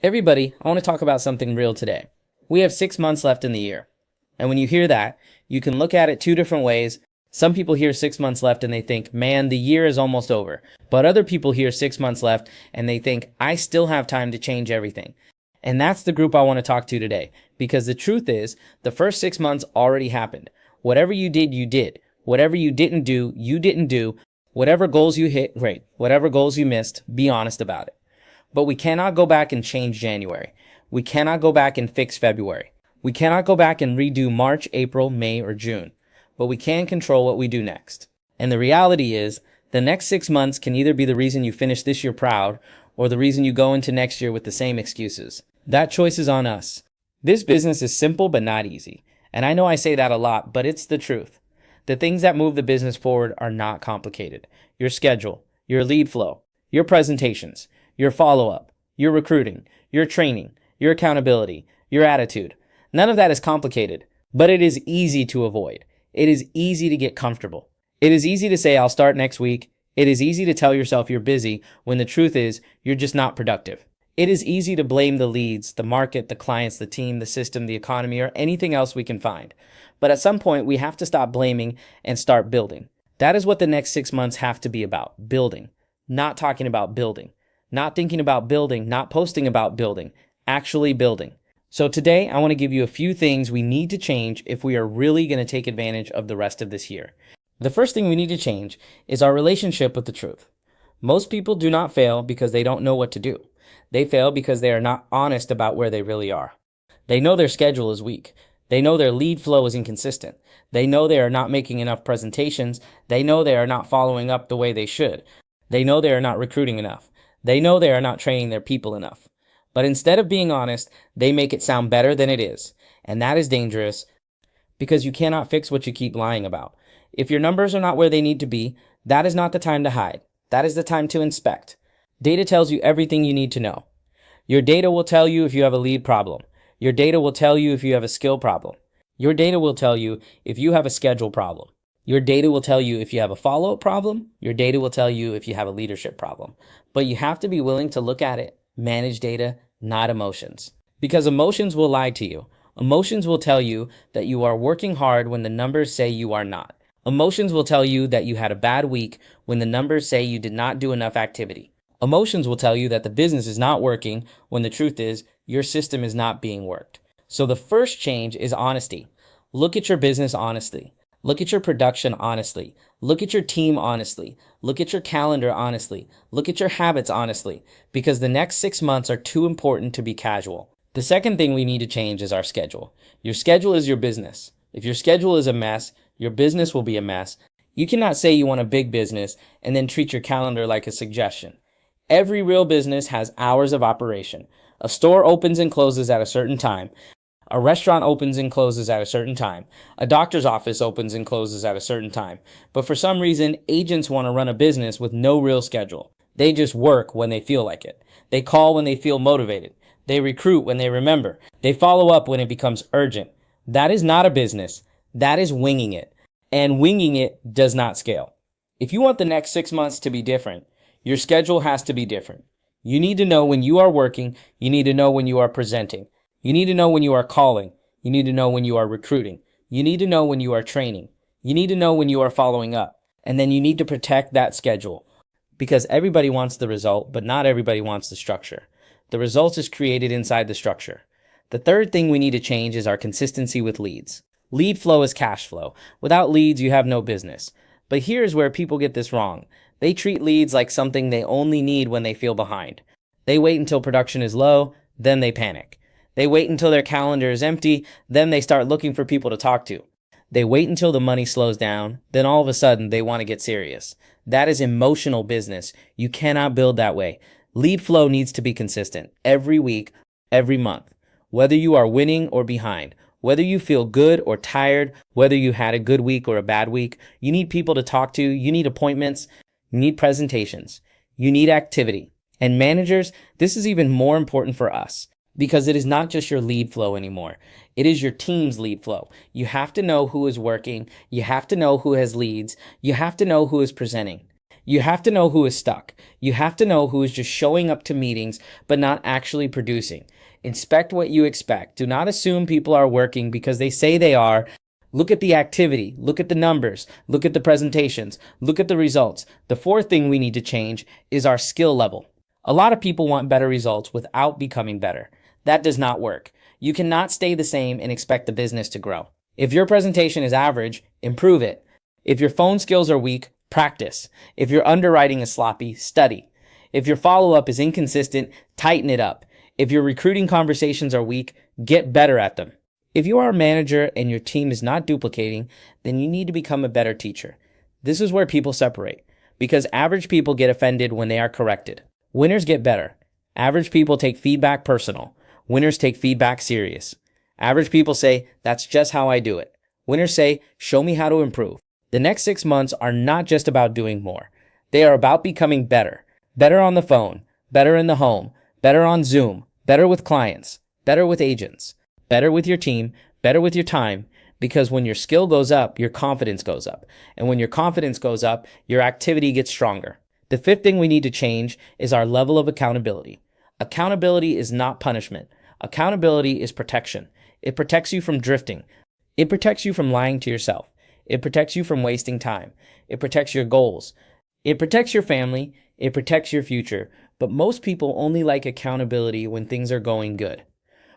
Everybody, I want to talk about something real today. We have 6 months left in the year. And when you hear that, you can look at it two different ways. Some people hear 6 months left and they think, man, the year is almost over. But other people hear 6 months left and they think, I still have time to change everything. And that's the group I want to talk to today. Because the truth is, the first 6 months already happened. Whatever you did, you did. Whatever you didn't do, you didn't do. Whatever goals you hit, great. Whatever goals you missed, be honest about it. But we cannot go back and change January. We cannot go back and fix February. We cannot go back and redo March, April, May, or June. But we can control what we do next. And the reality is, the next 6 months can either be the reason you finish this year proud, or the reason you go into next year with the same excuses. That choice is on us. This business is simple but not easy. And I know I say that a lot, but it's the truth. The things that move the business forward are not complicated. Your schedule, your lead flow, your presentations, your follow-up, your recruiting, your training, your accountability, your attitude. None of that is complicated, but it is easy to avoid. It is easy to get comfortable. It is easy to say, I'll start next week. It is easy to tell yourself you're busy when the truth is you're just not productive. It is easy to blame the leads, the market, the clients, the team, the system, the economy, or anything else we can find. But at some point, we have to stop blaming and start building. That is what the next 6 months have to be about, building, not talking about building. Not thinking about building, not posting about building, actually building. So today, I want to give you a few things we need to change if we are really going to take advantage of the rest of this year. The first thing we need to change is our relationship with the truth. Most people do not fail because they don't know what to do. They fail because they are not honest about where they really are. They know their schedule is weak. They know their lead flow is inconsistent. They know they are not making enough presentations. They know they are not following up the way they should. They know they are not recruiting enough. They know they are not training their people enough. But instead of being honest, they make it sound better than it is. And that is dangerous because you cannot fix what you keep lying about. If your numbers are not where they need to be, that is not the time to hide. That is the time to inspect. Data tells you everything you need to know. Your data will tell you if you have a lead problem. Your data will tell you if you have a skill problem. Your data will tell you if you have a schedule problem. Your data will tell you if you have a follow-up problem. Your data will tell you if you have a leadership problem. But you have to be willing to look at it, manage data, not emotions. Because emotions will lie to you. Emotions will tell you that you are working hard when the numbers say you are not. Emotions will tell you that you had a bad week when the numbers say you did not do enough activity. Emotions will tell you that the business is not working when the truth is your system is not being worked. So the first change is honesty. Look at your business honestly. Look at your production honestly. Look at your team honestly. Look at your calendar honestly. Look at your habits honestly, because the next 6 months are too important to be casual. The second thing we need to change is our schedule. Your schedule is your business. If your schedule is a mess, your business will be a mess. You cannot say you want a big business and then treat your calendar like a suggestion. Every real business has hours of operation. A store opens and closes at a certain time. A restaurant opens and closes at a certain time. A doctor's office opens and closes at a certain time. But for some reason, agents want to run a business with no real schedule. They just work when they feel like it. They call when they feel motivated. They recruit when they remember. They follow up when it becomes urgent. That is not a business. That is winging it. And winging it does not scale. If you want the next 6 months to be different, your schedule has to be different. You need to know when you are working. You need to know when you are presenting. You need to know when you are calling. You need to know when you are recruiting. You need to know when you are training. You need to know when you are following up. And then you need to protect that schedule. Because everybody wants the result, but not everybody wants the structure. The result is created inside the structure. The third thing we need to change is our consistency with leads. Lead flow is cash flow. Without leads, you have no business. But here's where people get this wrong. They treat leads like something they only need when they feel behind. They wait until production is low, then they panic. They wait until their calendar is empty, then they start looking for people to talk to. They wait until the money slows down, then all of a sudden they want to get serious. That is emotional business. You cannot build that way. Lead flow needs to be consistent, every week, every month. Whether you are winning or behind, whether you feel good or tired, whether you had a good week or a bad week, you need people to talk to, you need appointments, you need presentations, you need activity. And managers, this is even more important for us. Because it is not just your lead flow anymore. It is your team's lead flow. You have to know who is working. You have to know who has leads. You have to know who is presenting. You have to know who is stuck. You have to know who is just showing up to meetings but not actually producing. Inspect what you expect. Do not assume people are working because they say they are. Look at the activity. Look at the numbers. Look at the presentations. Look at the results. The fourth thing we need to change is our skill level. A lot of people want better results without becoming better. That does not work. You cannot stay the same and expect the business to grow. If your presentation is average, improve it. If your phone skills are weak, practice. If your underwriting is sloppy, study. If your follow-up is inconsistent, tighten it up. If your recruiting conversations are weak, get better at them. If you are a manager and your team is not duplicating, then you need to become a better teacher. This is where people separate, because average people get offended when they are corrected. Winners get better. Average people take feedback personal. Winners take feedback serious. Average people say, that's just how I do it. Winners say, show me how to improve. The next 6 months are not just about doing more. They are about becoming better. Better on the phone, better in the home, better on Zoom, better with clients, better with agents, better with your team, better with your time, because when your skill goes up, your confidence goes up. And when your confidence goes up, your activity gets stronger. The fifth thing we need to change is our level of accountability. Accountability is not punishment. Accountability is protection. It protects you from drifting. It protects you from lying to yourself. It protects you from wasting time. It protects your goals. It protects your family. It protects your future. But most people only like accountability when things are going good.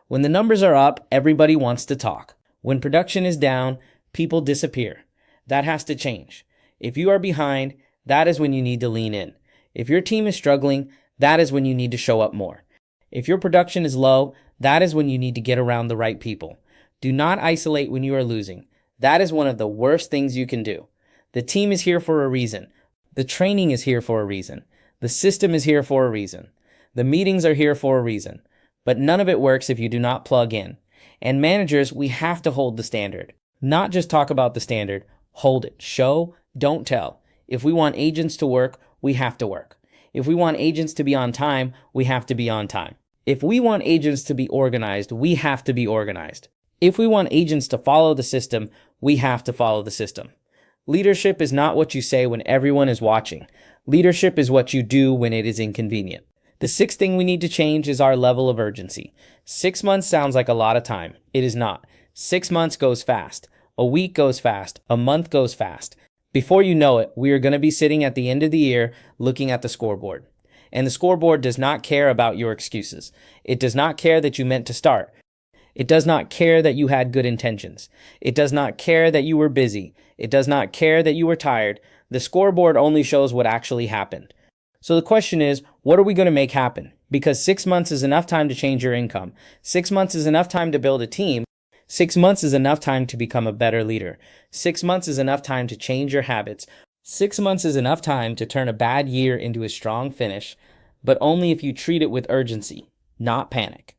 When the numbers are up, everybody wants to talk. When production is down, people disappear. That has to change. If you are behind, that is when you need to lean in. If your team is struggling, that is when you need to show up more. If your production is low, that is when you need to get around the right people. Do not isolate when you are losing. That is one of the worst things you can do. The team is here for a reason. The training is here for a reason. The system is here for a reason. The meetings are here for a reason. But none of it works if you do not plug in. And managers, we have to hold the standard. Not just talk about the standard. Hold it. Show, don't tell. If we want agents to work, we have to work. If we want agents to be on time, we have to be on time. If we want agents to be organized, we have to be organized. If we want agents to follow the system, we have to follow the system. Leadership is not what you say when everyone is watching. Leadership is what you do when it is inconvenient. The sixth thing we need to change is our level of urgency. 6 months sounds like a lot of time. It is not. 6 months goes fast. A week goes fast. A month goes fast. Before you know it, we are going to be sitting at the end of the year looking at the scoreboard. And the scoreboard does not care about your excuses. It does not care that you meant to start. It does not care that you had good intentions. It does not care that you were busy. It does not care that you were tired. The scoreboard only shows what actually happened. So the question is, what are we going to make happen? Because 6 months is enough time to change your income. 6 months is enough time to build a team. 6 months is enough time to become a better leader. 6 months is enough time to change your habits. 6 months is enough time to turn a bad year into a strong finish, but only if you treat it with urgency, not panic.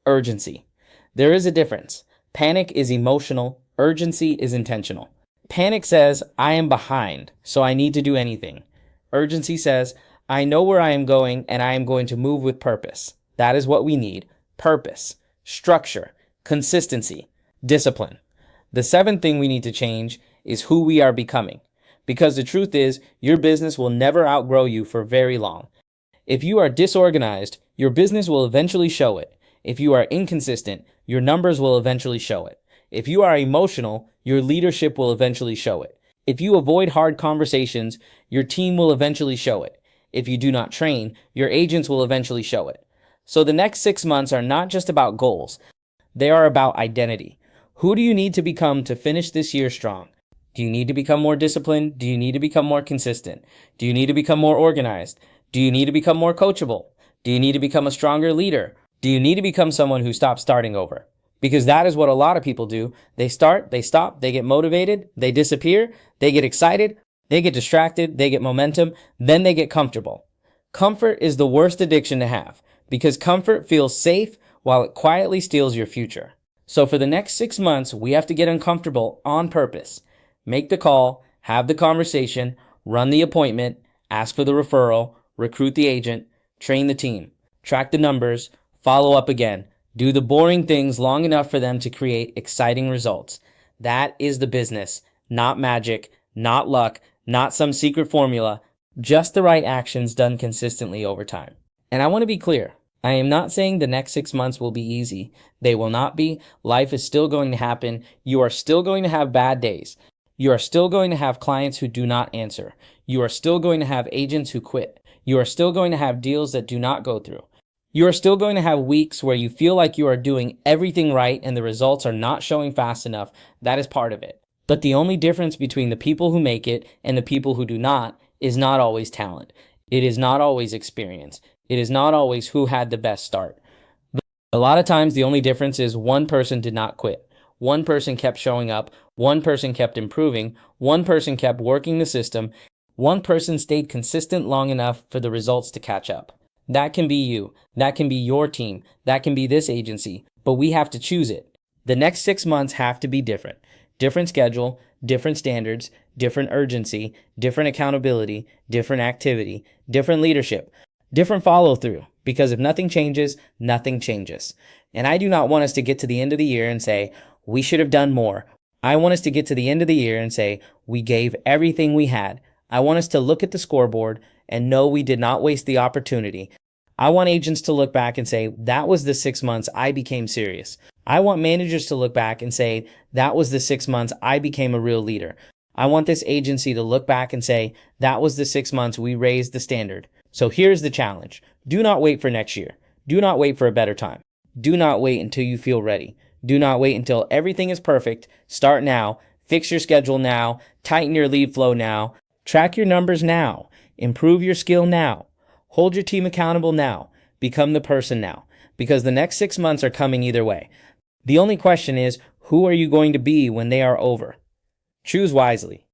Urgency. There is a difference. Panic is emotional. Urgency is intentional. Panic says, I am behind, so I need to do anything. Urgency says, I know where I am going and I am going to move with purpose. That is what we need. Purpose, structure, consistency, discipline. The seventh thing we need to change is who we are becoming. Because the truth is, your business will never outgrow you for very long. If you are disorganized, your business will eventually show it. If you are inconsistent, your numbers will eventually show it. If you are emotional, your leadership will eventually show it. If you avoid hard conversations, your team will eventually show it. If you do not train, your agents will eventually show it. So the next 6 months are not just about goals. They are about identity. Who do you need to become to finish this year strong? Do you need to become more disciplined? Do you need to become more consistent? Do you need to become more organized? Do you need to become more coachable? Do you need to become a stronger leader? Do you need to become someone who stops starting over? Because that is what a lot of people do. They start, they stop, they get motivated, they disappear, they get excited, they get distracted, they get momentum, then they get comfortable. Comfort is the worst addiction to have because comfort feels safe while it quietly steals your future. So for the next 6 months, we have to get uncomfortable on purpose. Make the call, have the conversation, run the appointment, ask for the referral, recruit the agent, train the team, track the numbers, follow up again. Do the boring things long enough for them to create exciting results. That is the business, not magic, not luck, not some secret formula. Just the right actions done consistently over time. And I want to be clear. I am not saying the next 6 months will be easy. They will not be. Life is still going to happen. You are still going to have bad days. You are still going to have clients who do not answer. You are still going to have agents who quit. You are still going to have deals that do not go through. You are still going to have weeks where you feel like you are doing everything right and the results are not showing fast enough. That is part of it. But the only difference between the people who make it and the people who do not is not always talent. It is not always experience. It is not always who had the best start. A lot of times, the only difference is one person did not quit. One person kept showing up. One person kept improving. One person kept working the system. One person stayed consistent long enough for the results to catch up. That can be you. That can be your team. That can be this agency. But we have to choose it. The next 6 months have to be different. Different schedule, different standards, different urgency, different accountability, different activity, different leadership, different follow through. Because if nothing changes, nothing changes. And I do not want us to get to the end of the year and say, we should have done more. I want us to get to the end of the year and say, we gave everything we had. I want us to look at the scoreboard and know we did not waste the opportunity. I want agents to look back and say, that was the 6 months I became serious. I want managers to look back and say, that was the 6 months I became a real leader. I want this agency to look back and say, that was the 6 months we raised the standard. So here's the challenge. Do not wait for next year. Do not wait for a better time. Do not wait until you feel ready. Do not wait until everything is perfect. Start now. Fix your schedule now. Tighten your lead flow now. Track your numbers now. Improve your skill now. Hold your team accountable now. Become the person now. Because the next 6 months are coming either way. The only question is, who are you going to be when they are over? Choose wisely.